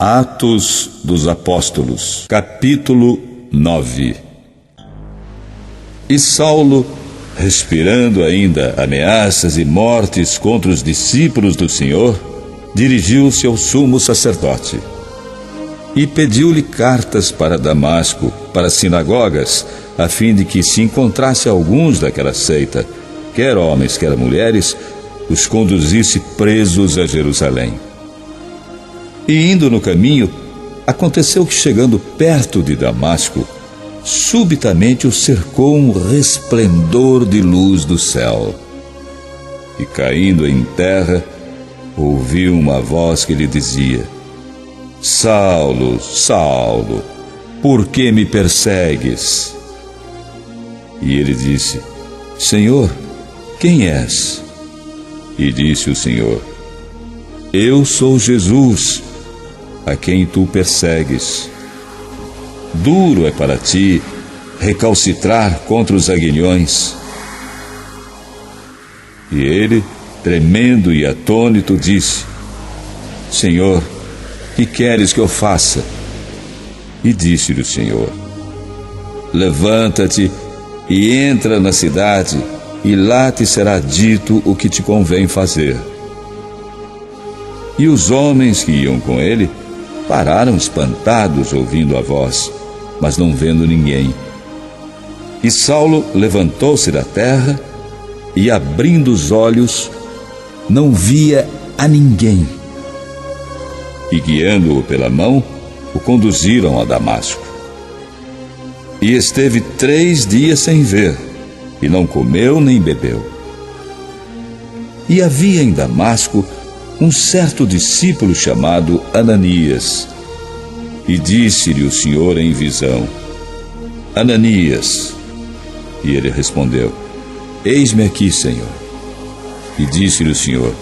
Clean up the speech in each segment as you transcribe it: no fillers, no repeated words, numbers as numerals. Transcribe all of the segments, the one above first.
Atos dos Apóstolos, capítulo 9. E Saulo, respirando ainda ameaças e mortes contra os discípulos do Senhor, dirigiu-se ao sumo sacerdote e pediu-lhe cartas para Damasco, para as sinagogas, a fim de que se encontrasse alguns daquela seita, quer homens, quer mulheres, os conduzisse presos a Jerusalém. E indo no caminho, aconteceu que, chegando perto de Damasco, subitamente o cercou um resplendor de luz do céu. E caindo em terra, ouviu uma voz que lhe dizia: Saulo, Saulo, por que me persegues? E ele disse: Senhor, quem és? E disse o Senhor: Eu sou Jesus, a quem tu persegues. Duro é para ti recalcitrar contra os aguilhões. E ele, tremendo e atônito, disse: Senhor, que queres que eu faça? E disse-lhe o Senhor: Levanta-te e entra na cidade, e lá te será dito o que te convém fazer. E os homens que iam com ele pararam espantados, ouvindo a voz, mas não vendo ninguém. E Saulo levantou-se da terra e, abrindo os olhos, não via a ninguém. E, guiando-o pela mão, o conduziram a Damasco. E esteve 3 dias sem ver, e não comeu nem bebeu. E havia em Damasco um certo discípulo chamado Ananias. E disse-lhe o Senhor em visão: Ananias. E ele respondeu: Eis-me aqui, Senhor. E disse-lhe o Senhor: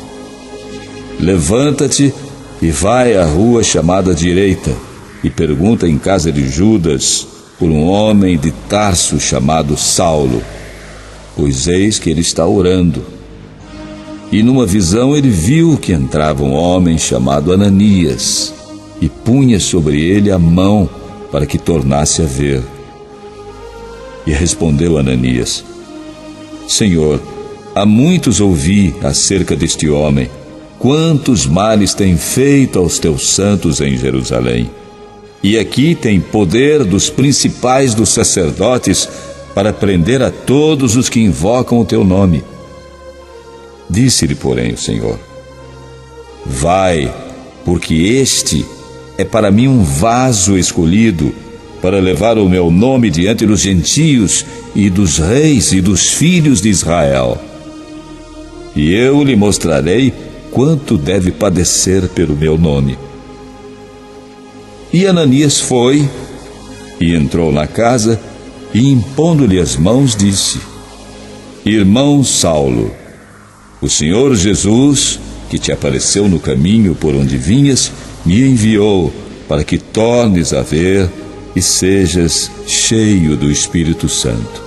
Levanta-te e vai à rua chamada Direita, e pergunta em casa de Judas por um homem de Tarso chamado Saulo, pois eis que ele está orando. E numa visão ele viu que entrava um homem chamado Ananias, e punha sobre ele a mão para que tornasse a ver. E respondeu Ananias: Senhor, há muitos ouvi acerca deste homem, quantos males tem feito aos teus santos em Jerusalém. E aqui tem poder dos principais dos sacerdotes para prender a todos os que invocam o teu nome. Disse-lhe, porém, o Senhor: Vai, porque este é para mim um vaso escolhido para levar o meu nome diante dos gentios e dos reis e dos filhos de Israel. E eu lhe mostrarei quanto deve padecer pelo meu nome. E Ananias foi e entrou na casa e, impondo-lhe as mãos, disse: Irmão Saulo, o Senhor Jesus, que te apareceu no caminho por onde vinhas, me enviou para que tornes a ver e sejas cheio do Espírito Santo.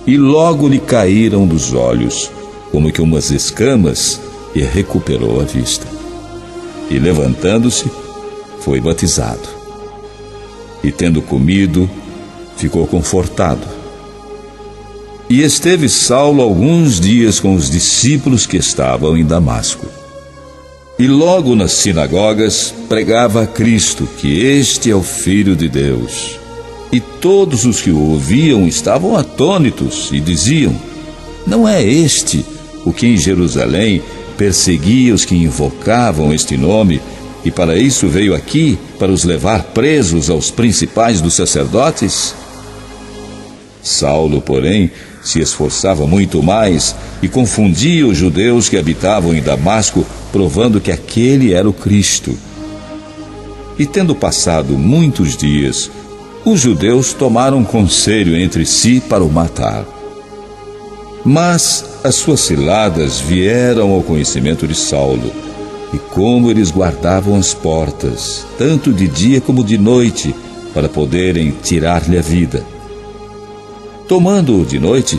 E logo lhe caíram dos olhos, como que umas escamas, e recuperou a vista. E levantando-se, foi batizado. E tendo comido, ficou confortado. E esteve Saulo alguns dias com os discípulos que estavam em Damasco. E logo nas sinagogas pregava a Cristo, que este é o Filho de Deus. E todos os que o ouviam estavam atônitos e diziam: Não é este o que em Jerusalém perseguia os que invocavam este nome, e para isso veio aqui, para os levar presos aos principais dos sacerdotes? Saulo, porém, se esforçava muito mais e confundia os judeus que habitavam em Damasco, provando que aquele era o Cristo. E tendo passado muitos dias, os judeus tomaram conselho entre si para o matar. Mas as suas ciladas vieram ao conhecimento de Saulo, e como eles guardavam as portas, tanto de dia como de noite, para poderem tirar-lhe a vida. Tomando-o de noite,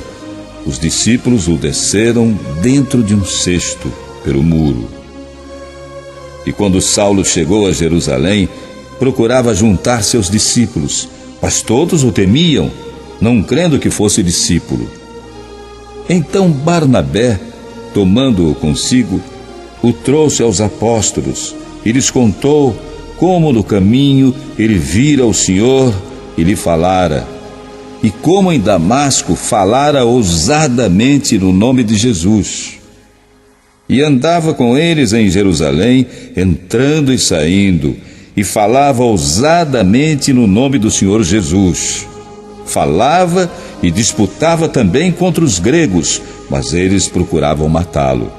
os discípulos o desceram dentro de um cesto, pelo muro. E quando Saulo chegou a Jerusalém, procurava juntar seus discípulos, mas todos o temiam, não crendo que fosse discípulo. Então Barnabé, tomando-o consigo, o trouxe aos apóstolos e lhes contou como no caminho ele vira o Senhor e lhe falara, e como em Damasco falara ousadamente no nome de Jesus. E andava com eles em Jerusalém, entrando e saindo, e falava ousadamente no nome do Senhor Jesus. Falava e disputava também contra os gregos, mas eles procuravam matá-lo.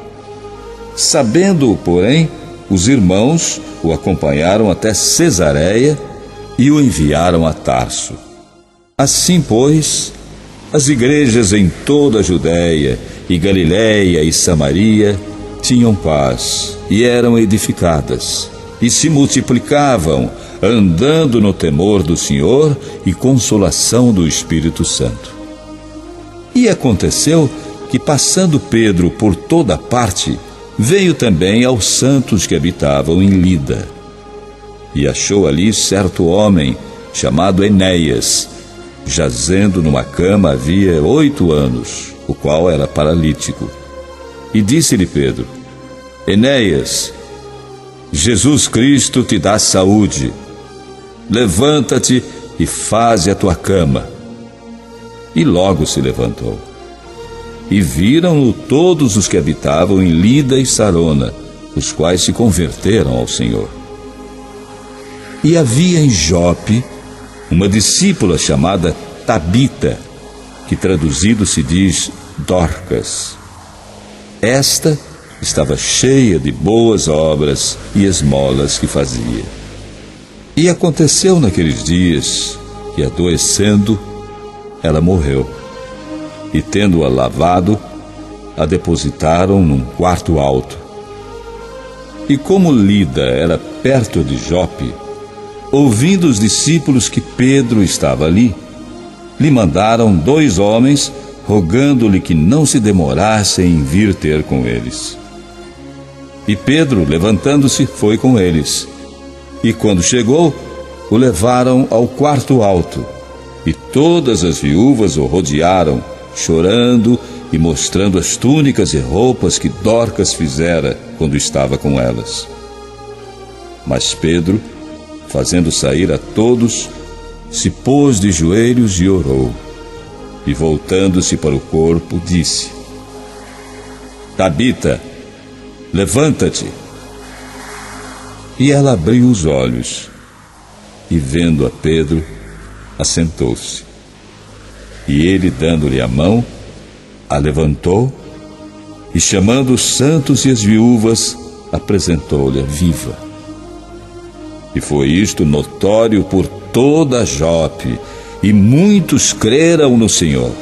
Sabendo-o, porém, os irmãos o acompanharam até Cesareia e o enviaram a Tarso. Assim, pois, as igrejas em toda a Judéia e Galiléia e Samaria tinham paz e eram edificadas, e se multiplicavam, andando no temor do Senhor e consolação do Espírito Santo. E aconteceu que, passando Pedro por toda parte, veio também aos santos que habitavam em Lida. E achou ali certo homem, chamado Enéias, jazendo numa cama havia 8 anos, o qual era paralítico. E disse-lhe Pedro: Enéias, Jesus Cristo te dá saúde. Levanta-te e faze a tua cama. E logo se levantou. E viram-no todos os que habitavam em Lida e Sarona, os quais se converteram ao Senhor. E havia em Jope uma discípula chamada Tabita, que traduzido se diz Dorcas. Esta estava cheia de boas obras e esmolas que fazia. E aconteceu naqueles dias que, adoecendo, ela morreu. E tendo-a lavado, a depositaram num quarto alto. E como Lida era perto de Jope, ouvindo os discípulos que Pedro estava ali, lhe mandaram 2 homens, rogando-lhe que não se demorasse em vir ter com eles. E Pedro, levantando-se, foi com eles. E quando chegou, o levaram ao quarto alto. E todas as viúvas o rodearam, chorando e mostrando as túnicas e roupas que Dorcas fizera quando estava com elas. Mas Pedro, fazendo sair a todos, se pôs de joelhos e orou. E voltando-se para o corpo, disse: Tabita, levanta-te. E ela abriu os olhos, e vendo a Pedro, assentou-se. E ele, dando-lhe a mão, a levantou, e chamando os santos e as viúvas, apresentou-lhe viva. E foi isto notório por toda a Jope, e muitos creram no Senhor.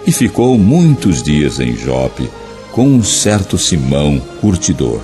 E ficou muitos dias em Jope com um certo Simão, curtidor.